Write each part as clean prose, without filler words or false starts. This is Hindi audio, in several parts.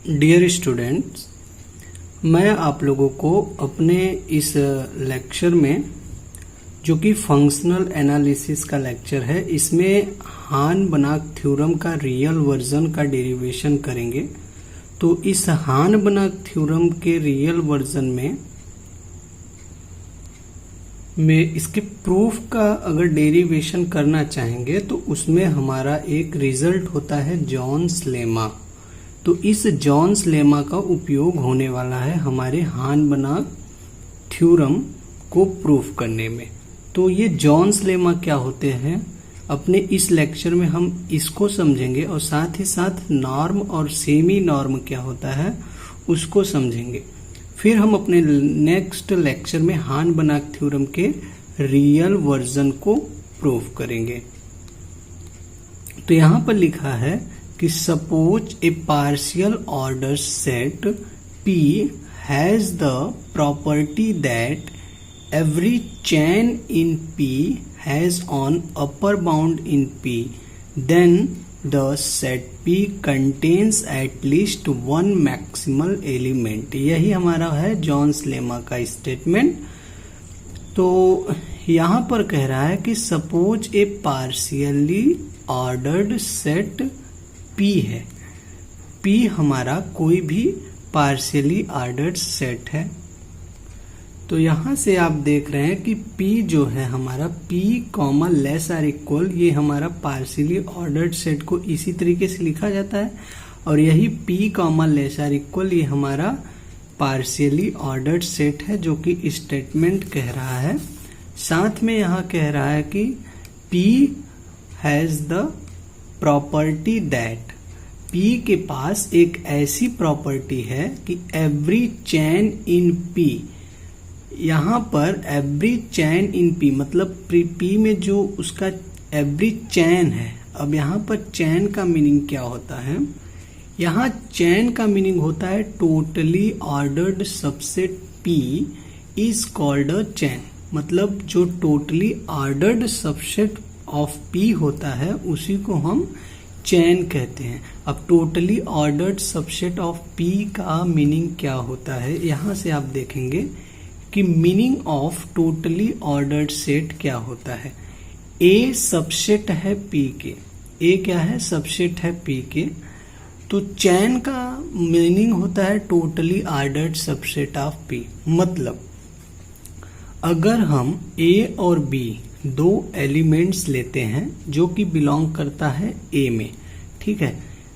डियर स्टूडेंट्स, मैं आप लोगों को अपने इस लेक्चर में जो कि फंक्शनल एनालिसिस का लेक्चर है, इसमें हान-बनाक थ्योरम का रियल वर्जन का डेरिवेशन करेंगे। तो इस हान-बनाक थ्योरम के रियल वर्जन में इसके प्रूफ का अगर डेरिवेशन करना चाहेंगे तो उसमें हमारा एक रिजल्ट होता है जॉन्स लेमा। तो इस जॉन्स लेमा का उपयोग होने वाला है हमारे हान-बनाक थ्योरम को प्रूफ करने में। तो ये जॉन्स लेमा क्या होते हैं, अपने इस लेक्चर में हम इसको समझेंगे और साथ ही साथ नॉर्म और सेमी नॉर्म क्या होता है उसको समझेंगे। फिर हम अपने नेक्स्ट लेक्चर में हान-बनाक थ्योरम के रियल वर्जन को प्रूफ करेंगे। तो यहाँ पर लिखा है कि suppose a partial order set P has the property that every chain in P has an upper bound in P, then the set P contains at least one maximal element। यही हमारा है जॉन्स लेमा का स्टेटमेंट। तो यहाँ पर कह रहा है कि सपोज ए पार्शियली ऑर्डर्ड सेट P है। P हमारा कोई भी पार्शियली ऑर्डर्ड सेट है। तो यहाँ से आप देख रहे हैं कि P जो है हमारा P comma less or equal, ये हमारा पार्शियली ऑर्डर्ड सेट को इसी तरीके से लिखा जाता है। और यही P comma less or equal ये हमारा पार्शियली ऑर्डर्ड सेट है जो कि स्टेटमेंट कह रहा है। साथ में यहाँ कह रहा है कि P has the property that, P के पास एक ऐसी प्रॉपर्टी है कि एवरी चैन इन P, यहाँ पर एवरी चैन इन P मतलब P में जो उसका एवरी चैन है। अब यहाँ पर चैन का मीनिंग क्या होता है, यहाँ चैन का मीनिंग होता है totally ordered subset P is called a chain. मतलब जो totally ordered subset of P होता है उसी को हम चैन कहते हैं। अब totally ordered subset of P का मीनिंग क्या होता है, यहाँ से आप देखेंगे कि meaning of totally ordered set क्या होता है। A सबसेट है P के, A क्या है, सबसेट है P के। तो चैन का मीनिंग होता है totally ordered subset of P। मतलब अगर हम A और B दो एलिमेंट्स लेते हैं जो कि बिलोंग करता है A में, ठीक है।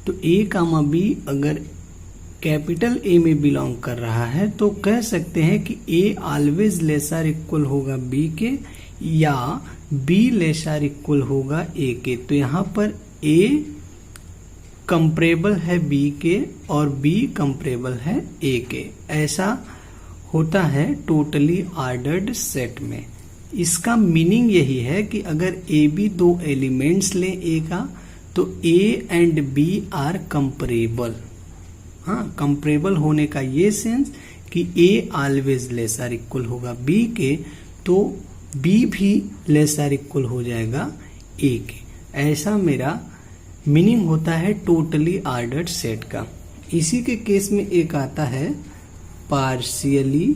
तो A कामा B अगर कैपिटल A में बिलोंग कर रहा है तो कह सकते हैं कि A always less or equal होगा B के, या B लेस आर इक्वल होगा A के। तो यहाँ पर A कंपरेबल है B के और B कंपरेबल है A के। ऐसा होता है टोटली ऑर्डर्ड सेट में। इसका मीनिंग यही है कि अगर A B दो एलिमेंट्स लें A का, तो A and B are comparable. हाँ, कंपरेबल होने का ये सेंस कि A always less or equal होगा B के, तो B भी लेस आर इक्वल हो जाएगा A के। ऐसा मेरा मीनिंग होता है टोटली ऑर्डर्ड सेट का। इसी के केस में एक आता है पार्शियली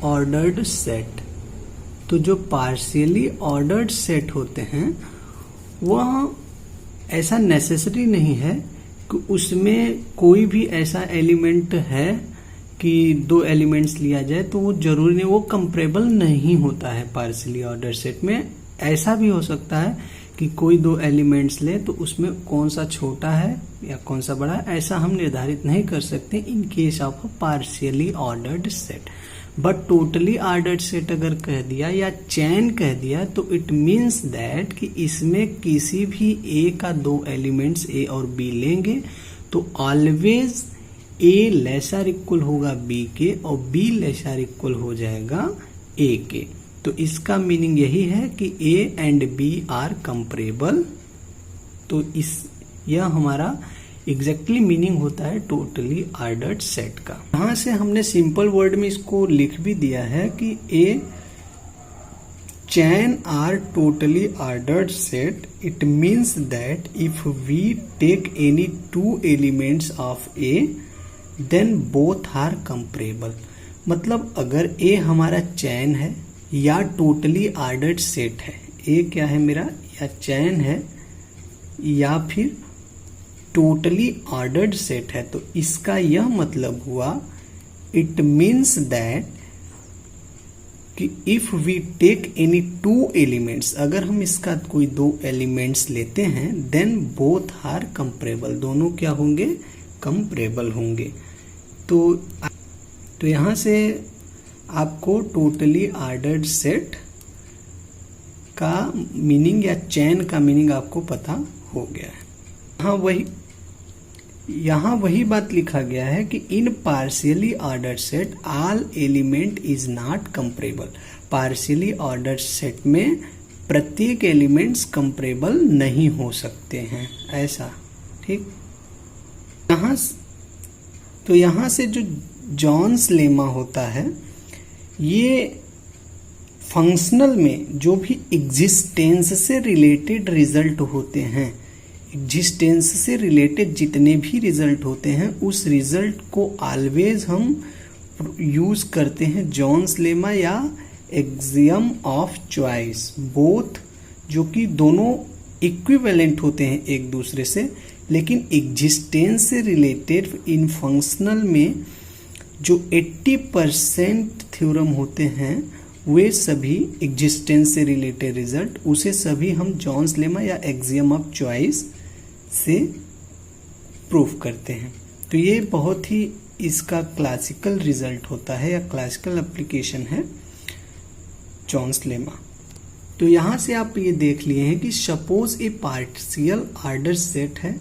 ऑर्डर्ड सेट। तो जो पार्शियली ऑर्डर्ड सेट होते हैं वह ऐसा नेसेसरी नहीं है कि उसमें कोई भी ऐसा एलिमेंट है कि दो एलिमेंट्स लिया जाए तो वो जरूरी नहीं, वो कंपरेबल नहीं होता है पार्शियली ऑर्डर्ड सेट में। ऐसा भी हो सकता है कि कोई दो एलिमेंट्स ले तो उसमें कौन सा छोटा है या कौन सा बड़ा है, ऐसा हम निर्धारित नहीं कर सकते in case of a partially ordered set. But totally ordered set अगर कह दिया या चैन कह दिया तो इट मीन्स दैट कि इसमें किसी भी A का दो एलिमेंट्स A और B लेंगे तो always A less or equal होगा B के और B लेस आर इक्वल हो जाएगा A के। तो इसका मीनिंग यही है कि A and B are comparable. तो यह हमारा एग्जैक्टली मीनिंग होता है टोटली ऑर्डर्ड सेट का। यहाँ से हमने सिंपल वर्ड में इसको लिख भी दिया है कि A chain are totally ordered set, it means that if we take any two elements of A, then both are comparable. मतलब अगर A हमारा चैन है या टोटली ऑर्डर्ड सेट है, A क्या है मेरा, या चैन है या फिर टोटली ऑर्डर्ड सेट है, तो इसका यह मतलब हुआ, इट मीन्स दैट कि if we take any two elements, अगर हम इसका कोई दो एलिमेंट्स लेते हैं, देन बोथ आर कंपेरेबल, दोनों क्या होंगे, कंपेरेबल होंगे। तो यहां से आपको टोटली ऑर्डर्ड सेट का मीनिंग या चैन का मीनिंग आपको पता हो गया है। यहाँ वही बात लिखा गया है कि in partially ordered set all element is not comparable. Partially ordered set में प्रत्येक एलिमेंट्स कंपेरेबल नहीं हो सकते हैं, ऐसा, ठीक। यहाँ से जो जॉन्स लेमा होता है, ये फंक्शनल में जो भी एग्जिस्टेंस से रिलेटेड रिजल्ट होते हैं, एग्जिस्टेंस से रिलेटेड जितने भी रिजल्ट होते हैं, उस रिजल्ट को ऑलवेज हम यूज करते हैं जॉन्स लेमा या एक्सियम ऑफ चॉइस, बोथ, जो कि दोनों इक्विवेलेंट होते हैं एक दूसरे से, लेकिन एग्जिस्टेंस से रिलेटेड इन फंक्शनल में जो 80% थ्योरम होते हैं, वे सभी एग्जिस्टेंस से रिलेटेड रिजल्ट, उसे सभी हम जॉन्स लेमा या एक्सियम ऑफ चॉइस से प्रूफ करते हैं। तो ये बहुत ही इसका क्लासिकल रिजल्ट होता है या क्लासिकल एप्लीकेशन है जॉन्स लेमा। तो यहां से आप ये देख लिए हैं कि suppose a partial order set है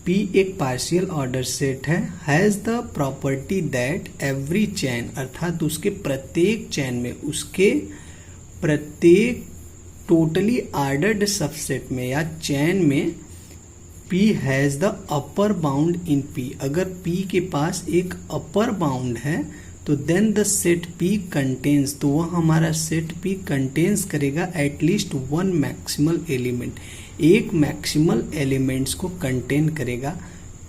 P एक पार्शियल ऑर्डर सेट है, has the property that every chain, अर्थात उसके प्रत्येक चैन में, उसके प्रत्येक टोटली ऑर्डर्ड सबसेट में या चैन में P has the upper bound in P। अगर P के पास एक अपर बाउंड है तो then the set P contains, तो वह हमारा सेट P कंटेन्स करेगा एटलीस्ट वन मैक्सिमल एलिमेंट, एक मैक्सिमल एलिमेंट्स को कंटेन करेगा।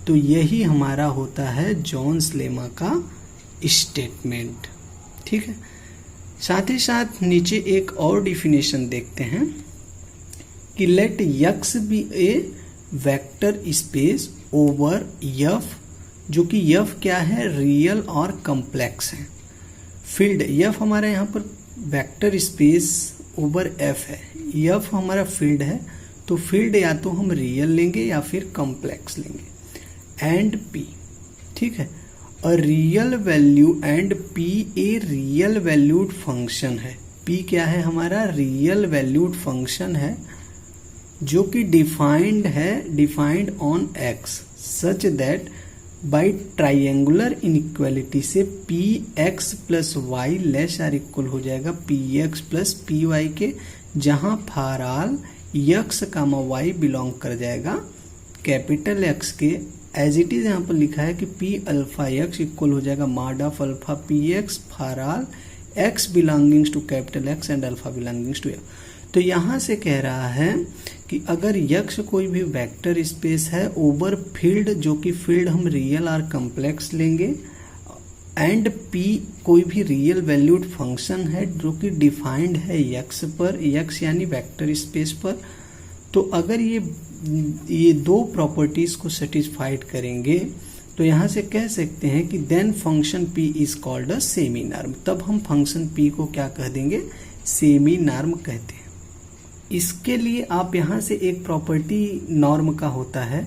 तो यही हमारा होता है जॉन्स लेमा का स्टेटमेंट, ठीक है। साथ ही साथ नीचे एक और डिफिनेशन देखते हैं कि लेट X बी ए वेक्टर स्पेस ओवर F, जो कि F क्या है, रियल और कॉम्प्लेक्स है। फील्ड F हमारा यहाँ पर वेक्टर स्पेस ओवर F है, F हमारा फील्ड है, तो फील्ड या तो हम रियल लेंगे या फिर कॉम्प्लेक्स लेंगे। एंड P, ठीक है, और real value and P a real valued function है। P क्या है, हमारा रियल वैल्यूड फंक्शन है, जो कि defined on X such that by triangular inequality से Px plus y less or equal हो जाएगा Px प्लस Py के, जहां for all X comma Y belong कर जाएगा कैपिटल X के, एज इट इज यहाँ पर लिखा है कि P अल्फा X इक्वल हो जाएगा mod of alpha Px for all X belongings to capital X and alpha belongings to F। तो यहाँ से कह रहा है कि अगर X कोई भी वेक्टर स्पेस है ओवर फील्ड, जो कि फील्ड हम रियल और कॉम्प्लेक्स लेंगे, एंड P कोई भी रियल वैल्यूड फंक्शन है जो कि डिफाइंड है X पर, X यानी वेक्टर स्पेस पर, तो अगर ये दो प्रॉपर्टीज को सेटिस्फाइड करेंगे, तो यहाँ से कह सकते हैं कि then function P is called a semi norm. तब हम फंक्शन P को क्या कह देंगे, सेमी नॉर्म कहते हैं। इसके लिए आप यहाँ से एक प्रॉपर्टी नॉर्म का होता है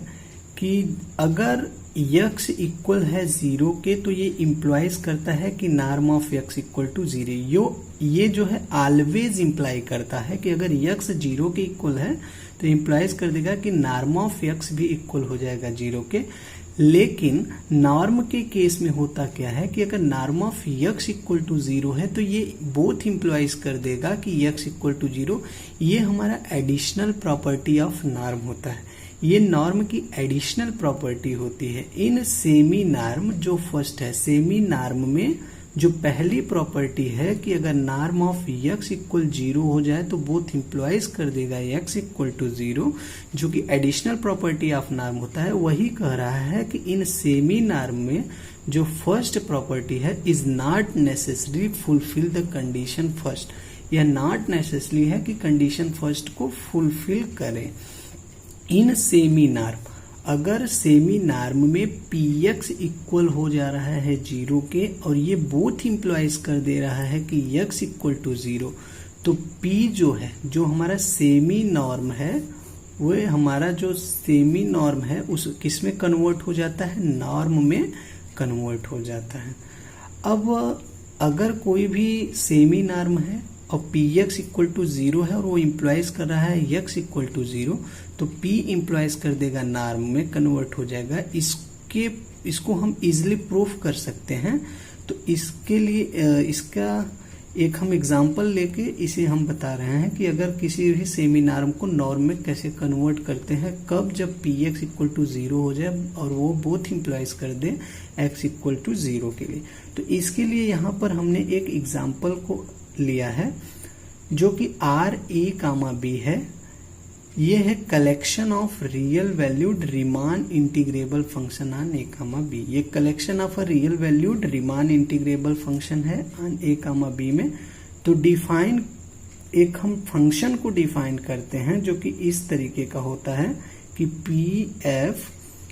कि अगर X इक्वल है 0 के, तो ये इम्प्लाइज करता है कि norm of X equal to 0। ये जो है ऑलवेज इम्प्लाई करता है कि अगर X 0 के इक्वल है तो इम्प्लाइज कर देगा कि नॉर्म ऑफ X भी इक्वल हो जाएगा 0 के। लेकिन नॉर्म के केस में होता क्या है कि अगर norm of X equal to 0 है तो ये बोथ इम्प्लाइज कर देगा कि X इक्वल टू 0। ये हमारा एडिशनल प्रॉपर्टी ऑफ नॉर्म होता है, ये नॉर्म की एडिशनल प्रॉपर्टी होती है। इन सेमी नॉर्म जो फर्स्ट है, सेमी नॉर्म में जो पहली प्रॉपर्टी है कि अगर नॉर्म ऑफ x इक्वल 0 हो जाए तो बोथ इंप्लॉइज कर देगा x इक्वल टू 0, जो कि एडिशनल प्रॉपर्टी ऑफ नॉर्म होता है, वही कह रहा है कि इन सेमी नॉर्म में जो फर्स्ट प्रॉपर्टी है is not necessary fulfil the condition first, यह नॉट नेसेसरी है कि कंडीशन फर्स्ट को फुलफिल करें। इन सेमी नॉर्म, अगर सेमी नॉर्म में px इक्वल हो जा रहा है 0 के और ये बोथ इंप्लॉइज कर दे रहा है कि x इक्वल टू 0, तो p जो है, जो हमारा सेमी नॉर्म है, वो हमारा जो सेमी नॉर्म है उस किस में कन्वर्ट हो जाता है, नॉर्म में कन्वर्ट हो जाता है। अब अगर कोई भी सेमी नॉर्म है और px इक्वल टू 0 है और वो इंप्लॉइज कर रहा है x इक्वल टू 0, तो p इंप्लॉइज कर देगा नॉर्म में कन्वर्ट हो जाएगा। इसको हम इजिली प्रूफ कर सकते हैं। तो इसके लिए इसका एक हम एग्जांपल लेके इसे हम बता रहे हैं कि अगर किसी भी सेमी नॉर्म को नॉर्म में कैसे कन्वर्ट करते हैं, कब जब px इक्वल टू 0 हो जाए और वो बोथ इंप्लॉइज कर दे x इक्वल टू 0 के लिए। तो इसके लिए यहाँ पर हमने एक एग्जांपल को लिया है जो कि RA, B है। ये है collection of real valued Riemann integrable function on A, B। ये collection of a real valued Riemann integrable function है ऑन A, B में। तो डिफाइन, एक हम फंक्शन को डिफाइन करते हैं जो कि इस तरीके का होता है कि PF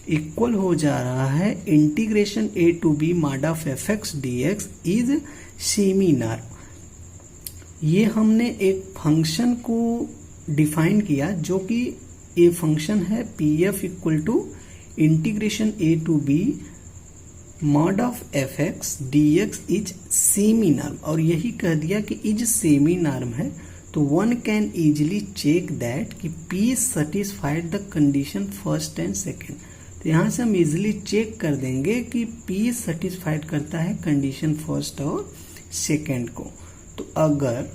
इक्वल हो जा रहा है integration A to B mod of fx dx is semi norm. ये हमने एक फंक्शन को डिफाइन किया जो कि ये फंक्शन है pf equal to integration A to B mod of fx dx is semi norm, और यही कह दिया कि इज सेमी नॉर्म है। तो one can easily check that कि p satisfied the condition first and second. तो यहाँ से हम इजिली चेक कर देंगे कि p सेटिस्फाइड करता है कंडीशन फर्स्ट और सेकेंड को। तो अगर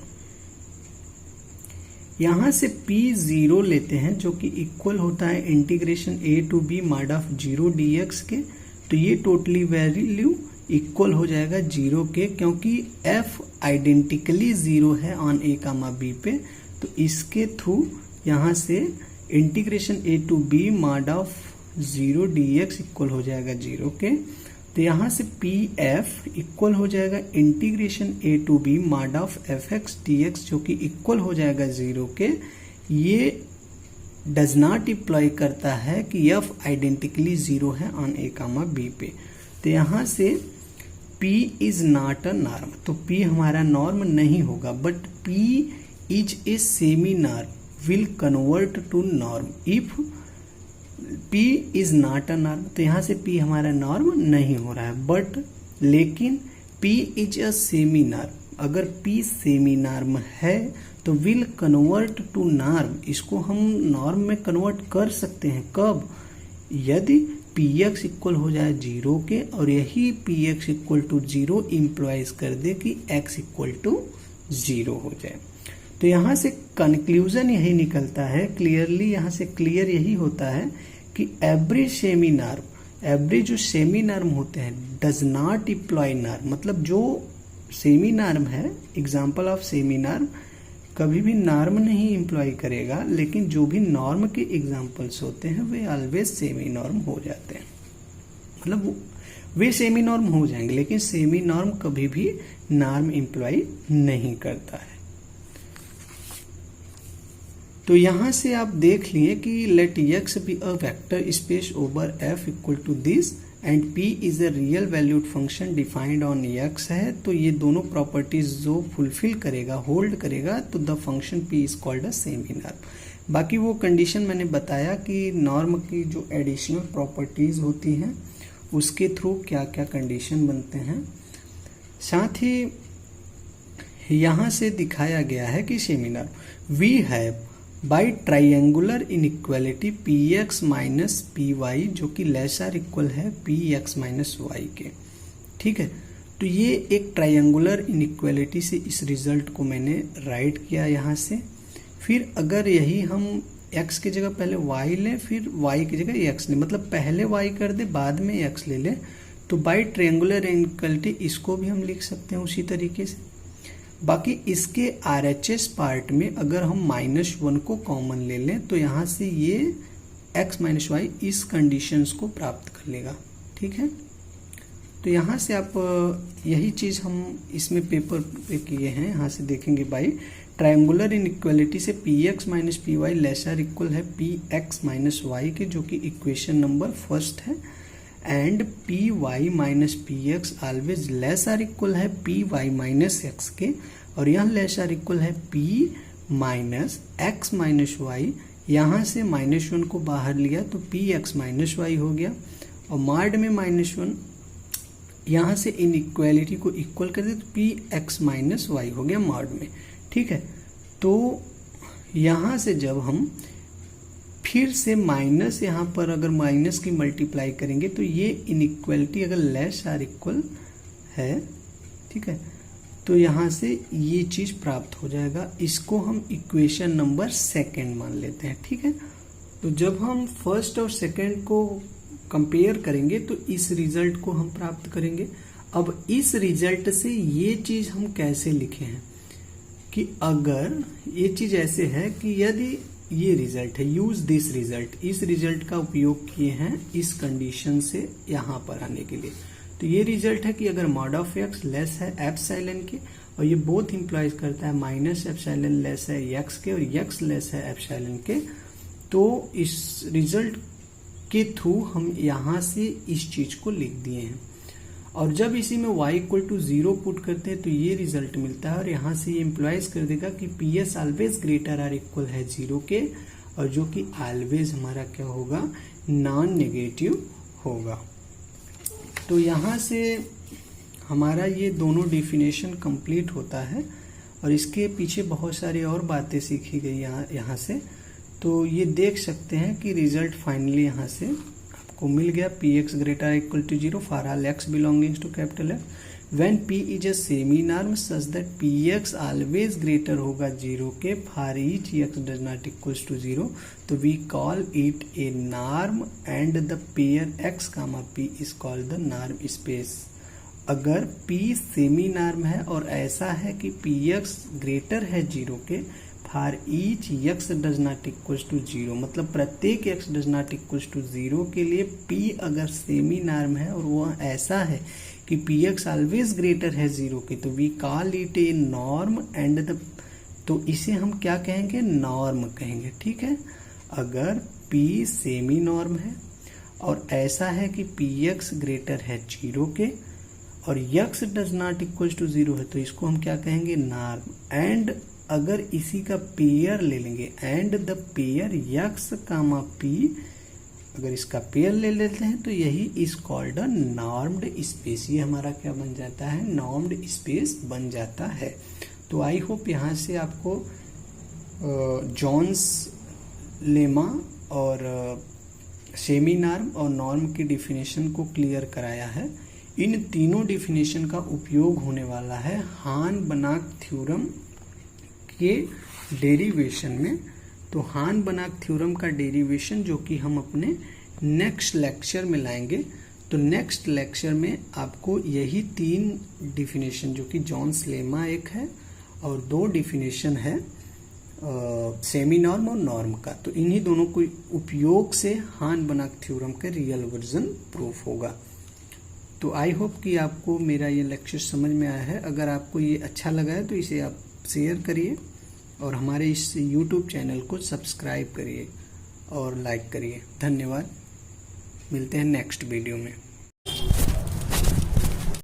यहां से p0 लेते हैं जो कि इक्वल होता है integration A to B mod of 0 dx के, तो ये टोटली वैल्यू इक्वल हो जाएगा 0 के, क्योंकि f आइडेंटिकली 0 है ऑन A, B पे। तो इसके थ्रू यहां से integration A to B mod of 0 dx equal हो जाएगा 0 के। तो यहां से pf इक्वल हो जाएगा integration A to B mod of fx dx, जो कि इक्वल हो जाएगा 0 के। ये डज नॉट इम्प्लॉय करता है कि f आइडेंटिकली 0 है ऑन A, B पे। तो यहां से p is not a norm, तो p हमारा नॉर्म नहीं होगा, but p is a semi norm will convert to norm if p is not a norm. तो यहां से p हमारा नॉर्म नहीं हो रहा है, बट लेकिन p is a semi norm. अगर p सेमी नॉर्म है तो विल कन्वर्ट टू नॉर्म, इसको हम नॉर्म में कन्वर्ट कर सकते हैं। कब? यदि px इक्वल हो जाए 0 के और यही px इक्वल टू 0 इंप्लॉइज कर दे कि x इक्वल टू 0 हो जाए। तो यहां से कंक्लूजन यही निकलता है, क्लियरली यहां से क्लियर यही होता है कि एवरी सेमी नॉर्म, एवरी जो सेमी नॉर्म होते हैं डज नॉट इम्प्लॉय नॉर्म, मतलब जो सेमी नॉर्म है, एग्जांपल ऑफ सेमी नॉर्म कभी भी नॉर्म नहीं इम्प्लॉय करेगा, लेकिन जो भी नॉर्म के एग्जांपल्स होते हैं वे ऑलवेज सेमी नॉर्म हो जाते हैं, मतलब वे सेमी नॉर्म हो जाएंगे, लेकिन सेमी नॉर्म कभी भी नॉर्म इम्प्लॉय नहीं करता है। तो यहां से आप देख लिए कि let x be a vector space over f equal to this and p is a real valued function defined on x है। तो ये दोनों प्रॉपर्टीज जो फुलफिल करेगा, होल्ड करेगा, तो the function p is called a semi norm. बाकी वो कंडीशन मैंने बताया कि नॉर्म की जो एडिशनल प्रॉपर्टीज होती हैं उसके थ्रू क्या क्या कंडीशन बनते हैं। साथ ही यहां से दिखाया गया है कि semi norm we have by triangular inequality px minus py जो कि लेसर इक्वल है px माइनस y के, ठीक है। तो ये एक ट्राइंगुलर इनइक्वालिटी से इस रिजल्ट को मैंने राइट किया यहाँ से। फिर अगर यही हम x की जगह पहले y लें, फिर y की जगह x लें, मतलब पहले y कर दे बाद में x ले लें, तो बाई ट्रायंगुलर इनइक्वालिटी इसको भी हम लिख सकते हैं उसी तरीके से। बाकी इसके RHS पार्ट में अगर हम -1 को कॉमन ले लें तो यहाँ से ये x माइनस वाई इस कंडीशंस को प्राप्त कर लेगा। ठीक है, तो यहाँ से आप यही चीज़ हम इसमें पेपर पे किए हैं, यहाँ से देखेंगे बाई ट्रायंगुलर इनइक्वालिटी से px minus P Y lesser equal है px माइनस वाई के, जो कि इक्वेशन नंबर फर्स्ट है, and P Y minus P X always less or equal है पी वाई माइनस एक्स के, और यहाँ लेस आर इक्वल है P minus X minus Y. यहाँ से -1 को बाहर लिया तो पी एक्स माइनस वाई हो गया, और मार्ड में -1 यहाँ से इनइक्वालिटी को इक्वल कर दे तो पी एक्स माइनस वाई हो गया मार्ड में। ठीक है, तो यहाँ से जब हम फिर से माइनस यहाँ पर अगर माइनस की मल्टीप्लाई करेंगे तो ये इनइक्वालिटी अगर लेस आर इक्वल है, ठीक है, तो यहाँ से ये चीज़ प्राप्त हो जाएगा। इसको हम इक्वेशन नंबर सेकंड मान लेते हैं। ठीक है, तो जब हम फर्स्ट और सेकंड को कंपेयर करेंगे तो इस रिजल्ट को हम प्राप्त करेंगे। अब इस रिजल्ट से ये चीज़ हम कैसे लिखे हैं कि अगर ये चीज़ ऐसे है कि यदि ये रिजल्ट है, यूज दिस रिजल्ट, इस रिजल्ट का उपयोग किए हैं इस कंडीशन से यहाँ पर आने के लिए। तो ये रिजल्ट है कि अगर मॉड ऑफ एक्स लेस है एप्सिलॉन के, और ये बोथ इंप्लाइज करता है माइनस एप्सिलॉन लेस है एक्स के और एक्स लेस है एप्सिलॉन के, तो इस रिजल्ट के थ्रू हम यहाँ से इस चीज को लिख दिए हैं। और जब इसी में y इक्वल टू 0 पुट करते हैं तो ये रिजल्ट मिलता है, और यहाँ से ये इम्प्लाइज कर देगा कि P S always greater or equal है 0 के, और जो कि ऑलवेज हमारा क्या होगा, नॉन नेगेटिव होगा। तो यहाँ से हमारा ये दोनों डेफिनेशन कंप्लीट होता है, और इसके पीछे बहुत सारी और बातें सीखी गई यहाँ से। तो ये देख सकते हैं कि रिजल्ट फाइनली यहाँ से आपको मिल गया, P X greater equal to 0 for all X belongings to capital X when P is a semi norm such that P X always greater होगा 0 के for each X does not equals to 0, तो we call it a norm and the pair X comma P is called the norm space. अगर p सेमी नॉर्म है और ऐसा है कि पी एक्स ग्रेटर है 0 के for each X does not equals to 0, मतलब प्रत्येक X does not equals to 0 के लिए p अगर सेमी नॉर्म है और वो ऐसा है कि पी एक्स ऑलवेज ग्रेटर है 0 के, तो we call it a norm and the, तो इसे हम क्या कहेंगे, नॉर्म कहेंगे। ठीक है, अगर p सेमी नॉर्म है और ऐसा है कि पी एक्स ग्रेटर है 0 के और x does not equals to 0 है, तो इसको हम क्या कहेंगे, नॉर्म। एंड अगर इसी का पेयर ले लेंगे, and the pair x comma p, अगर इसका पेयर ले लेते हैं तो यही is called a normed space. ये हमारा क्या बन जाता है, नॉर्म्ड स्पेस बन जाता है। तो आई होप यहाँ से आपको जॉन्स लेमा और सेमी नॉर्म और नॉर्म की डिफिनेशन को क्लियर कराया है। इन तीनों डिफिनेशन का उपयोग होने वाला है हान-बनाक थ्योरम के डेरिवेशन में। तो हान-बनाक थ्योरम का डेरिवेशन जो कि हम अपने नेक्स्ट लेक्चर में लाएंगे। तो नेक्स्ट लेक्चर में आपको यही 3 डिफिनेशन, जो कि जॉन्स लेमा एक है और 2 डिफिनेशन है सेमी नॉर्म और नॉर्म का, तो इन्हीं दोनों को उपयोग से हान-बनाक थ्योरम का रियल वर्जन प्रूफ होगा। तो आई होप कि आपको मेरा ये लेक्चर समझ में आया है। अगर आपको ये अच्छा लगा है तो इसे आप शेयर करिए और हमारे इस YouTube चैनल को सब्सक्राइब करिए और लाइक करिए। धन्यवाद, मिलते हैं नेक्स्ट वीडियो में।